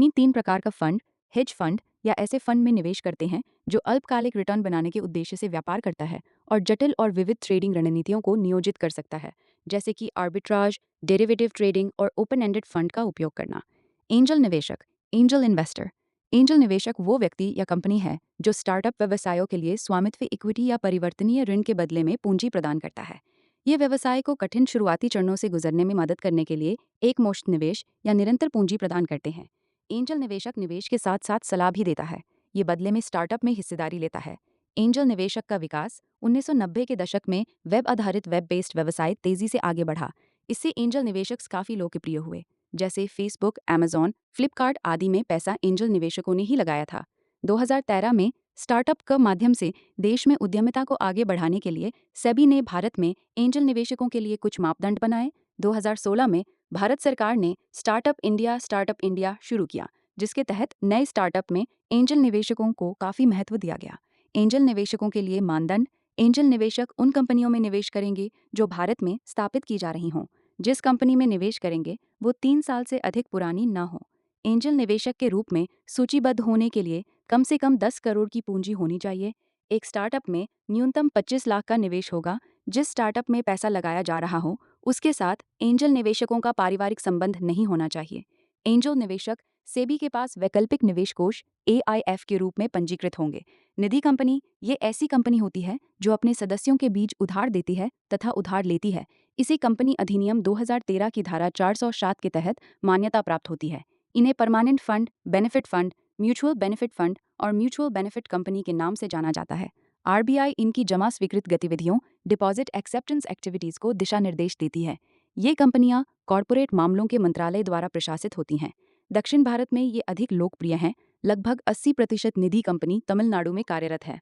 3 प्रकार का फंड हेज फंड या ऐसे फंड में निवेश करते हैं जो अल्पकालिक रिटर्न बनाने के उद्देश्य से व्यापार करता है और जटिल और विविध ट्रेडिंग रणनीतियों को नियोजित कर सकता है, जैसे कि आर्बिट्राज, डेरिवेटिव ट्रेडिंग और ओपन एंडेड फंड का उपयोग करना। एंजल निवेशक, एंजल इन्वेस्टर: एंजल निवेशक वो व्यक्ति या कंपनी है जो स्टार्टअप व्यवसायों के लिए स्वामित्व इक्विटी या परिवर्तनीय ऋण के बदले में पूंजी प्रदान करता है। ये व्यवसाय को कठिन शुरुआती चरणों से गुजरने में मदद करने के लिए एकमुश्त निवेश या निरंतर पूंजी प्रदान करते हैं। एंजल निवेशक निवेश के साथ साथ सलाह भी देता है। ये बदले में स्टार्टअप में हिस्सेदारी लेता है। एंजल निवेशक का विकास 1990 के दशक में वेब आधारित वेब बेस्ड व्यवसाय तेजी से आगे बढ़ा। इससे एंजल निवेशक काफ़ी लोकप्रिय हुए, जैसे फेसबुक, अमेजॉन, फ्लिपकार्ट आदि में पैसा एंजल निवेशकों ने ही लगाया था। 2013 में स्टार्टअप के माध्यम से देश में उद्यमिता को आगे बढ़ाने के लिए सेबी ने भारत में एंजल निवेशकों के लिए कुछ मापदंड बनाए। 2016 में भारत सरकार ने स्टार्टअप इंडिया शुरू किया, जिसके तहत नए स्टार्टअप में एंजल निवेशकों को काफ़ी महत्व दिया गया। एंजल निवेशकों के लिए मानदंड: एंजल निवेशक उन कंपनियों में निवेश करेंगे जो भारत में स्थापित की जा रही हों। जिस कंपनी में निवेश करेंगे वो 3 साल से अधिक पुरानी न हो। एंजल निवेशक के रूप में सूचीबद्ध होने के लिए कम से कम 10 करोड़ की पूंजी होनी चाहिए। एक स्टार्टअप में न्यूनतम 25 लाख का निवेश होगा। जिस स्टार्टअप में पैसा लगाया जा रहा हो उसके साथ एंजल निवेशकों का पारिवारिक संबंध नहीं होना चाहिए। एंजल निवेशक सेबी के पास वैकल्पिक निवेश कोष AIF के रूप में पंजीकृत होंगे। निधि कंपनी ये ऐसी कंपनी होती है जो अपने सदस्यों के बीच उधार देती है तथा उधार लेती है। इसे कंपनी अधिनियम 2013 की धारा 407 के तहत मान्यता प्राप्त होती है। इन्हें permanent fund, benefit fund, mutual benefit fund और म्यूचुअल बेनिफिट कंपनी के नाम से जाना जाता है। RBI इनकी जमा स्वीकृत गतिविधियों, डिपॉजिट एक्सेप्टेंस एक्टिविटीज को दिशा निर्देश देती है। ये कंपनियां कॉरपोरेट मामलों के मंत्रालय द्वारा प्रशासित होती हैं। दक्षिण भारत में ये अधिक लोकप्रिय हैं। लगभग 80% निधि कंपनी तमिलनाडु में कार्यरत है।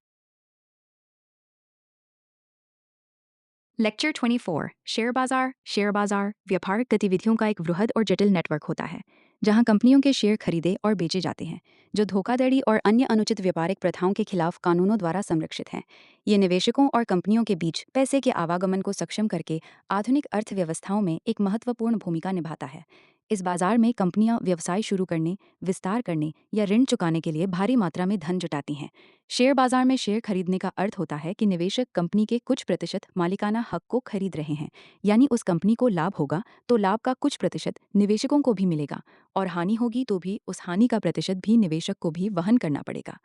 लेक्चर 24 शेयर बाजार व्यापारिक गतिविधियों का एक वृहद और जटिल नेटवर्क होता है जहां कंपनियों के शेयर खरीदे और बेचे जाते हैं जो धोखाधड़ी और अन्य अनुचित व्यापारिक प्रथाओं के खिलाफ कानूनों द्वारा संरक्षित हैं। ये निवेशकों और कंपनियों के बीच पैसे के आवागमन को सक्षम करके आधुनिक अर्थव्यवस्थाओं में एक महत्वपूर्ण भूमिका निभाता है। इस बाजार में कंपनियां व्यवसाय शुरू करने, विस्तार करने या ऋण चुकाने के लिए भारी मात्रा में धन जुटाती हैं। शेयर बाजार में शेयर खरीदने का अर्थ होता है कि निवेशक कंपनी के कुछ प्रतिशत मालिकाना हक को खरीद रहे हैं, यानी उस कंपनी को लाभ होगा तो लाभ का कुछ प्रतिशत निवेशकों को भी मिलेगा और हानि होगी तो भी उस हानि का प्रतिशत भी निवेशक को भी वहन करना पड़ेगा।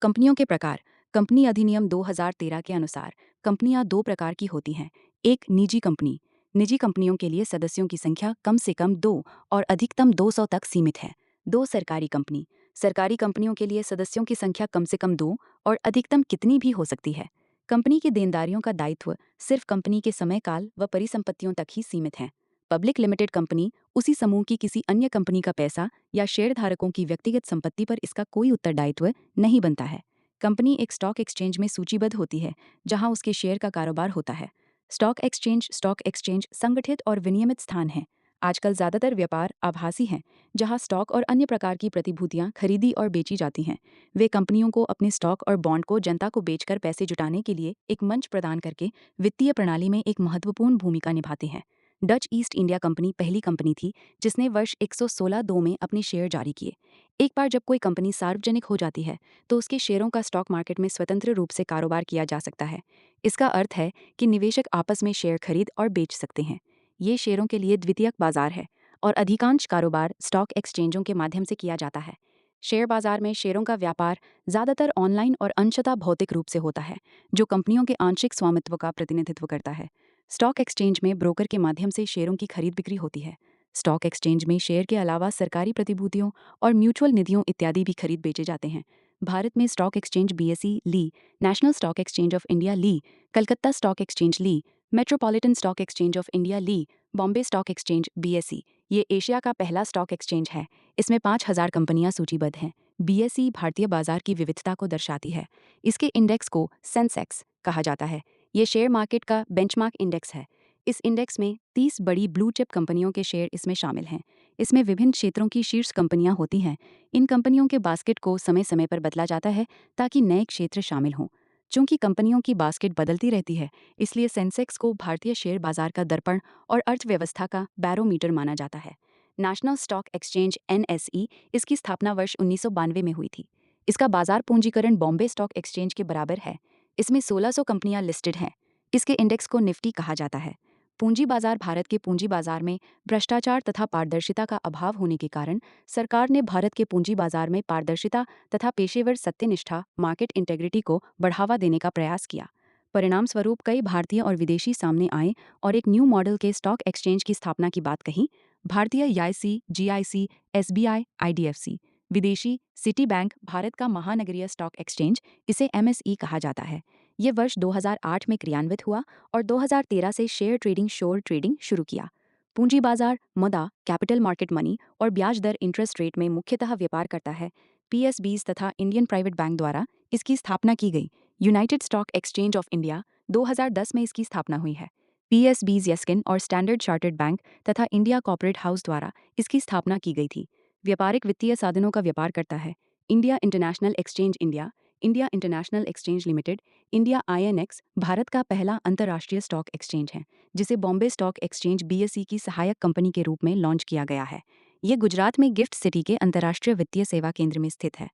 कंपनियों के प्रकार। कंपनी अधिनियम 2013 के अनुसार कंपनियां दो प्रकार की होती हैं। एक निजी कंपनी। निजी कंपनियों के लिए सदस्यों की संख्या कम से कम 2 और अधिकतम 200 तक सीमित है। दो सरकारी कंपनी। सरकारी कंपनियों के लिए सदस्यों की संख्या कम से कम 2 और अधिकतम कितनी भी हो सकती है। कंपनी की देनदारियों का दायित्व सिर्फ कंपनी के समयकाल व परिसंपत्तियों तक ही सीमित है। पब्लिक लिमिटेड कंपनी उसी समूह की किसी अन्य कंपनी का पैसा या शेयरधारकों की व्यक्तिगत संपत्ति पर इसका कोई उत्तरदायित्व नहीं बनता है। कंपनी एक स्टॉक एक्सचेंज में सूचीबद्ध होती है जहां उसके शेयर का कारोबार होता है। स्टॉक एक्सचेंज संगठित और विनियमित स्थान है। आजकल ज्यादातर व्यापार आभासी हैं जहां स्टॉक और अन्य प्रकार की प्रतिभूतियां खरीदी और बेची जाती हैं। वे कंपनियों को अपने स्टॉक और बॉन्ड को जनता को बेचकर पैसे जुटाने के लिए एक मंच प्रदान करके वित्तीय प्रणाली में एक महत्वपूर्ण भूमिका निभाते हैं। डच ईस्ट इंडिया कंपनी पहली कंपनी थी जिसने वर्ष 116 में अपने शेयर जारी किए। एक बार जब कोई कंपनी सार्वजनिक हो जाती है तो उसके शेयरों का स्टॉक मार्केट में स्वतंत्र रूप से कारोबार किया जा सकता है। इसका अर्थ है कि निवेशक आपस में शेयर खरीद और बेच सकते हैं। ये शेयरों के लिए द्वितीयक बाजार है और अधिकांश कारोबार स्टॉक एक्सचेंजों के माध्यम से किया जाता है। शेयर बाजार में शेयरों का व्यापार ज्यादातर ऑनलाइन और अंशतः भौतिक रूप से होता है, जो कंपनियों के आंशिक स्वामित्व का प्रतिनिधित्व करता है। स्टॉक एक्सचेंज में ब्रोकर के माध्यम से शेयरों की खरीद बिक्री होती है। स्टॉक एक्सचेंज में शेयर के अलावा सरकारी प्रतिभूतियों और म्यूचुअल निधियों इत्यादि भी खरीद बेचे जाते हैं। भारत में स्टॉक एक्सचेंज BSE ली, National Stock Exchange of India ली, कलकत्ता स्टॉक एक्सचेंज ली, Metropolitan Stock Exchange of India ली, बॉम्बे स्टॉक एक्सचेंज BSE, ये एशिया का पहला स्टॉक एक्सचेंज है। इसमें 5,000 कंपनियां सूचीबद्ध हैं। BSE भारतीय बाजार की विविधता को दर्शाती है। इसके इंडेक्स को सेंसेक्स कहा जाता है। ये शेयर मार्केट का बेंचमार्क इंडेक्स है। इस इंडेक्स में 30 बड़ी ब्लू चिप कंपनियों के शेयर इसमें शामिल हैं। इसमें विभिन्न क्षेत्रों की शीर्ष कंपनियां होती हैं। इन कंपनियों के बास्केट को समय समय पर बदला जाता है ताकि नए क्षेत्र शामिल हों। चूंकि कंपनियों की बास्केट बदलती रहती है, इसलिए सेंसेक्स को भारतीय शेयर बाजार का दर्पण और अर्थव्यवस्था का बैरोमीटर माना जाता है। नेशनल स्टॉक एक्सचेंज NSE इसकी स्थापना वर्ष 1992 में हुई थी। इसका बाजार पूंजीकरण बॉम्बे स्टॉक एक्सचेंज के बराबर है। इसमें 1600 कंपनियां लिस्टेड हैं। इसके इंडेक्स को निफ्टी कहा जाता है। पूंजी बाजार भारत के पूंजी बाजार में भ्रष्टाचार तथा पारदर्शिता का अभाव होने के कारण सरकार ने भारत के पूंजी बाजार में पारदर्शिता तथा पेशेवर सत्यनिष्ठा मार्केट इंटेग्रिटी को बढ़ावा देने का प्रयास किया। परिणाम स्वरूप कई भारतीय और विदेशी सामने आए और एक न्यू मॉडल के स्टॉक एक्सचेंज की स्थापना की बात कही। भारतीय YC, GIC, SBI, IDFC, विदेशी सिटी बैंक, भारत का महानगरीय स्टॉक एक्सचेंज, इसे MSE कहा जाता है। ये वर्ष 2008 में क्रियान्वित हुआ और 2013 से शेयर ट्रेडिंग शोर ट्रेडिंग शुरू किया। पूंजी बाजार मुद्रा, कैपिटल मार्केट मनी और ब्याज दर इंटरेस्ट रेट में मुख्यतः व्यापार करता है। PSBs तथा इंडियन प्राइवेट बैंक द्वारा इसकी स्थापना की गई। United stock Exchange of India 2010 में इसकी स्थापना हुई है। PSBs यस्किन और स्टैंडर्ड चार्टर्ड बैंक तथा इंडिया कॉर्पोरेट हाउस द्वारा इसकी स्थापना की गई थी। व्यापारिक वित्तीय साधनों का व्यापार करता है। India international exchange India, India international exchange limited, India INX Bharat का पहला अंतर्राष्ट्रीय स्टॉक एक्सचेंज है, जिसे बॉम्बे स्टॉक एक्सचेंज BSE की सहायक कंपनी के रूप में लॉन्च किया गया है। ये गुजरात में गिफ्ट सिटी के अंतर्राष्ट्रीय वित्तीय सेवा केंद्र में स्थित है।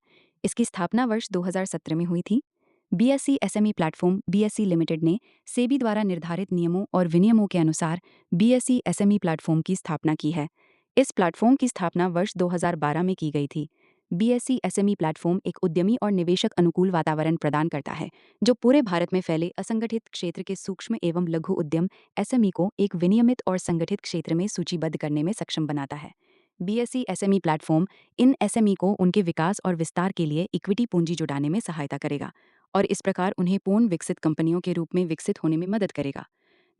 इसकी स्थापना वर्ष 2017 में हुई थी। BSE SME platform BSE limited ने सेबी द्वारा निर्धारित नियमों और विनियमों के अनुसार बीएसई एसएमई प्लेटफॉर्म की स्थापना की है। इस प्लेटफॉर्म की स्थापना वर्ष 2012 में की गई थी। बीएसई एसएमई प्लेटफॉर्म एक उद्यमी और निवेशक अनुकूल वातावरण प्रदान करता है, जो पूरे भारत में फैले असंगठित क्षेत्र के सूक्ष्म एवं लघु उद्यम एसएमई को एक विनियमित और संगठित क्षेत्र में सूचीबद्ध करने में सक्षम बनाता है। बीएसई एसएमई प्लेटफॉर्म इन एसएमई को उनके विकास और विस्तार के लिए इक्विटी पूंजी जुटाने में सहायता करेगा और इस प्रकार उन्हें पूर्ण विकसित कंपनियों के रूप में विकसित होने में मदद करेगा।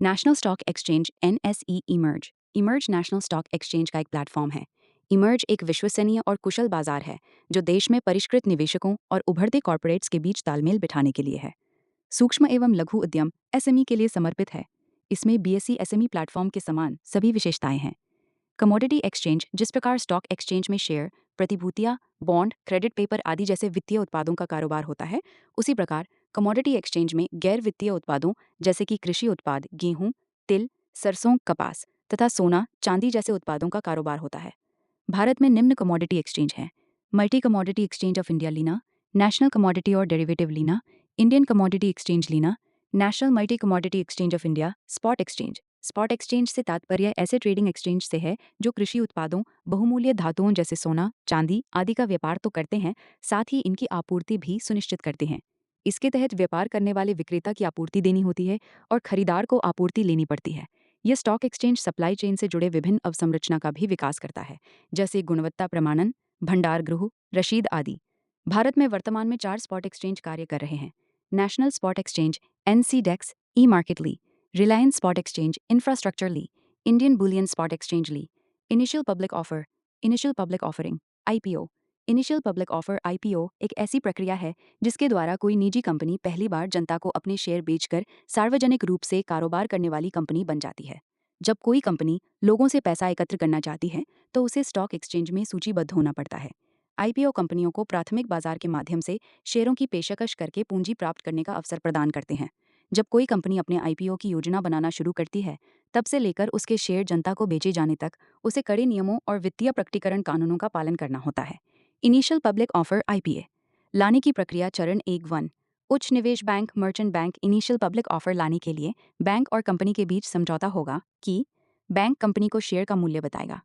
National Stock exchange NSE emerge emerge national Stock exchange का एक प्लेटफॉर्म है। इमर्ज एक विश्वसनीय और कुशल बाजार है जो देश में परिष्कृत निवेशकों और उभरते कॉर्पोरेट्स के बीच तालमेल बिठाने के लिए है। सूक्ष्म एवं लघु उद्यम एसएमई के लिए समर्पित है। इसमें बीएसई एसएमई प्लेटफॉर्म के समान सभी विशेषताएं हैं। कमोडिटी एक्सचेंज जिस प्रकार स्टॉक एक्सचेंज में शेयर, प्रतिभूतियां, बॉन्ड, क्रेडिट पेपर आदि जैसे वित्तीय उत्पादों का कारोबार होता है, उसी प्रकार कमोडिटी एक्सचेंज में गैर वित्तीय उत्पादों जैसे कि कृषि उत्पाद, गेहूं, तिल, सरसों, कपास तथा सोना, चांदी जैसे उत्पादों का कारोबार होता है। भारत में निम्न कमोडिटी एक्सचेंज हैं: multi commodity exchange of India लीना, नेशनल कमोडिटी और डेरिवेटिव लीना, इंडियन कमोडिटी एक्सचेंज लीना, national multi commodity exchange of India, spot exchange. Spot exchange से तात्पर्य ऐसे ट्रेडिंग एक्सचेंज से है जो कृषि उत्पादों, बहुमूल्य धातुओं जैसे सोना, चांदी आदि का व्यापार तो करते हैं, साथ ही इनकी आपूर्ति भी सुनिश्चित करते हैं। इसके तहत व्यापार करने वाले विक्रेता की आपूर्ति देनी होती है और खरीदार को आपूर्ति लेनी पड़ती है। यह स्टॉक एक्सचेंज सप्लाई चेन से जुड़े विभिन्न अवसंरचना का भी विकास करता है, जैसे गुणवत्ता प्रमाणन, भंडार गृह, रशीद आदि। भारत में वर्तमान में 4 स्पॉट एक्सचेंज कार्य कर रहे हैं: national spot exchange NCDEX, e market ली, रिलायंस स्पॉट एक्सचेंज इंफ्रास्ट्रक्चर ली, इंडियन बुलियन स्पॉट एक्सचेंज ली, initial public offer, initial public offering, IPO. Initial public offer IPO एक ऐसी प्रक्रिया है जिसके द्वारा कोई निजी कंपनी पहली बार जनता को अपने शेयर बेचकर सार्वजनिक रूप से कारोबार करने वाली कंपनी बन जाती है। जब कोई कंपनी लोगों से पैसा एकत्र करना चाहती है तो उसे स्टॉक एक्सचेंज में सूचीबद्ध होना पड़ता है। आईपीओ कंपनियों को प्राथमिक बाजार के माध्यम से शेयरों की पेशकश करके पूंजी प्राप्त करने का अवसर प्रदान करते हैं। जब कोई कंपनी अपने आईपीओ की योजना बनाना शुरू करती है, तब से लेकर उसके शेयर जनता को बेचे जाने तक उसे कड़े नियमों और वित्तीय प्रकटीकरण कानूनों का पालन करना होता है। इनिशियल पब्लिक ऑफर आईपीए लाने की प्रक्रिया चरण 1 उच्च निवेश bank merchant bank initial public offer लाने के लिए बैंक और कंपनी के बीच समझौता होगा कि बैंक कंपनी को शेयर का मूल्य बताएगा,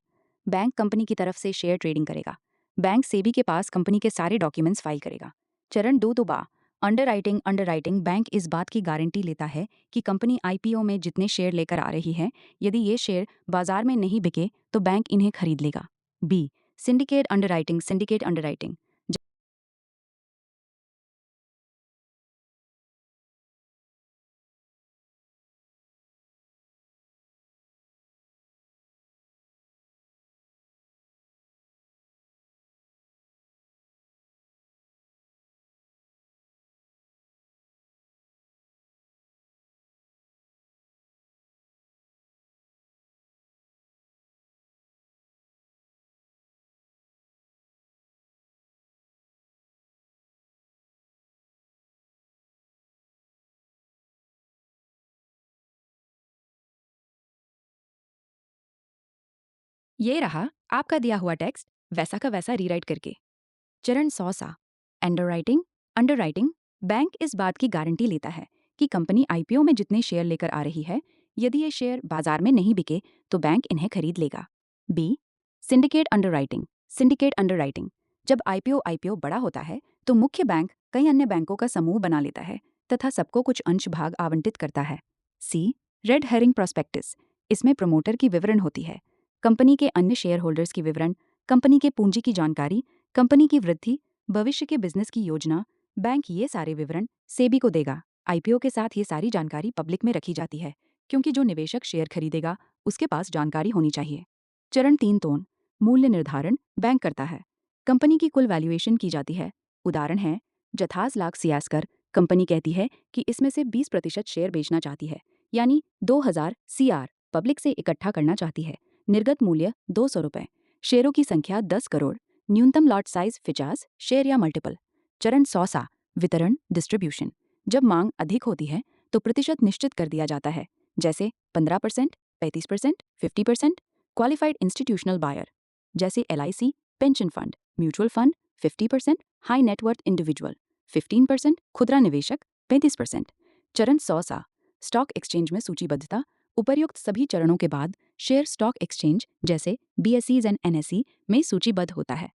बैंक कंपनी की तरफ से शेयर ट्रेडिंग करेगा, बैंक सेबी के पास कंपनी के सारे डॉक्यूमेंट्स फाइल करेगा। चरण 2 अंडरराइटिंग अंडरराइटिंग बैंक इस बात की गारंटी लेता है कि कंपनी आईपीओ में जितने शेयर लेकर आ रही है, यदि ये शेयर बाजार में नहीं बिके तो बैंक इन्हें खरीद लेगा। B syndicate underwriting syndicate underwriting ये रहा आपका दिया हुआ टेक्स्ट वैसा का वैसा रीराइट करके। चरण 100 अंडरराइटिंग अंडरराइटिंग बैंक इस बात की गारंटी लेता है कि कंपनी आईपीओ में जितने शेयर लेकर आ रही है, यदि ये शेयर बाजार में नहीं बिके तो बैंक इन्हें खरीद लेगा। बी सिंडिकेट अंडरराइटिंग जब आईपीओ बड़ा होता है तो मुख्य बैंक कई अन्य बैंकों का समूह बना लेता है तथा सबको कुछ अंश भाग आवंटित करता है। सी रेड हेरिंग प्रोस्पेक्टस इसमें प्रमोटर की विवरण होती है, कंपनी के अन्य शेयर होल्डर्स की विवरण, कंपनी के पूंजी की जानकारी, कंपनी की वृद्धि, भविष्य के बिजनेस की योजना। बैंक ये सारे विवरण सेबी को देगा। आईपीओ के साथ ये सारी जानकारी पब्लिक में रखी जाती है क्योंकि जो निवेशक शेयर खरीदेगा उसके पास जानकारी होनी चाहिए। चरण 3 मूल्य निर्धारण बैंक करता है, कंपनी की कुल वैल्यूएशन की जाती है। उदाहरण है जथास लाख सियासकर कंपनी कहती है कि इसमें से 20% शेयर बेचना चाहती है, यानी 2000 सीआर पब्लिक से इकट्ठा करना चाहती है। निर्गत मूल्य 200 रुपये, शेयरों की संख्या 10 करोड़, न्यूनतम लॉट साइज 50 शेयर या मल्टीपल। चरण 100 वितरण डिस्ट्रीब्यूशन जब मांग अधिक होती है तो प्रतिशत निश्चित कर दिया जाता है, जैसे 15%, 35%, 50%। क्वालिफाइड इंस्टीट्यूशनल बायर जैसे LIC, pension fund, mutual fund 50%, high net worth individual 15%, खुदरा निवेशक 35%। चरण 100 स्टॉक एक्सचेंज में सूचीबद्धता। उपर्युक्त सभी चरणों के बाद शेयर स्टॉक एक्सचेंज जैसे बीएसईज एंड एनएसई में सूचीबद्ध होता है।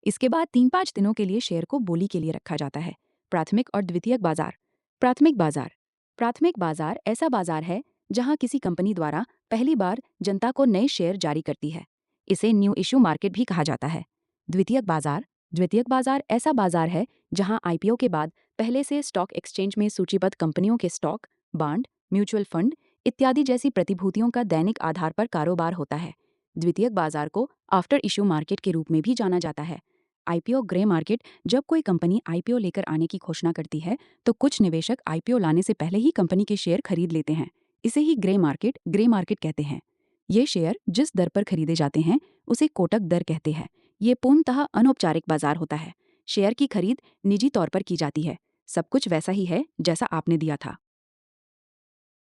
इसके बाद 3-5 दिनों के लिए शेयर को बोली के लिए रखा जाता है। प्राथमिक और द्वितीयक बाजार। प्राथमिक बाजार ऐसा बाजार है जहां किसी कंपनी द्वारा पहली बार जनता को नए शेयर जारी करती है। इसे न्यू इशू मार्केट भी कहा जाता है। द्वितीयक बाजार ऐसा बाजार है जहां आईपीओ के बाद पहले से स्टॉक एक्सचेंज में सूचीबद्ध कंपनियों के स्टॉक, बॉन्ड, म्यूचुअल फंड इत्यादि जैसी प्रतिभूतियों का दैनिक आधार पर कारोबार होता है। द्वितीयक बाजार को आफ्टर इशू मार्केट के रूप में भी जाना जाता है। IPO grey market. जब कोई कंपनी आईपीओ लेकर आने की घोषणा करती है तो कुछ निवेशक आईपीओ लाने से पहले ही कंपनी के शेयर खरीद लेते हैं। इसे ही ग्रे मार्केट कहते हैं। ये शेयर जिस दर पर खरीदे जाते हैं उसे कोटक दर कहते हैं। ये पूर्णतः अनौपचारिक बाजार होता है। शेयर की खरीद निजी तौर पर की जाती है। सब कुछ वैसा ही है जैसा आपने दिया था।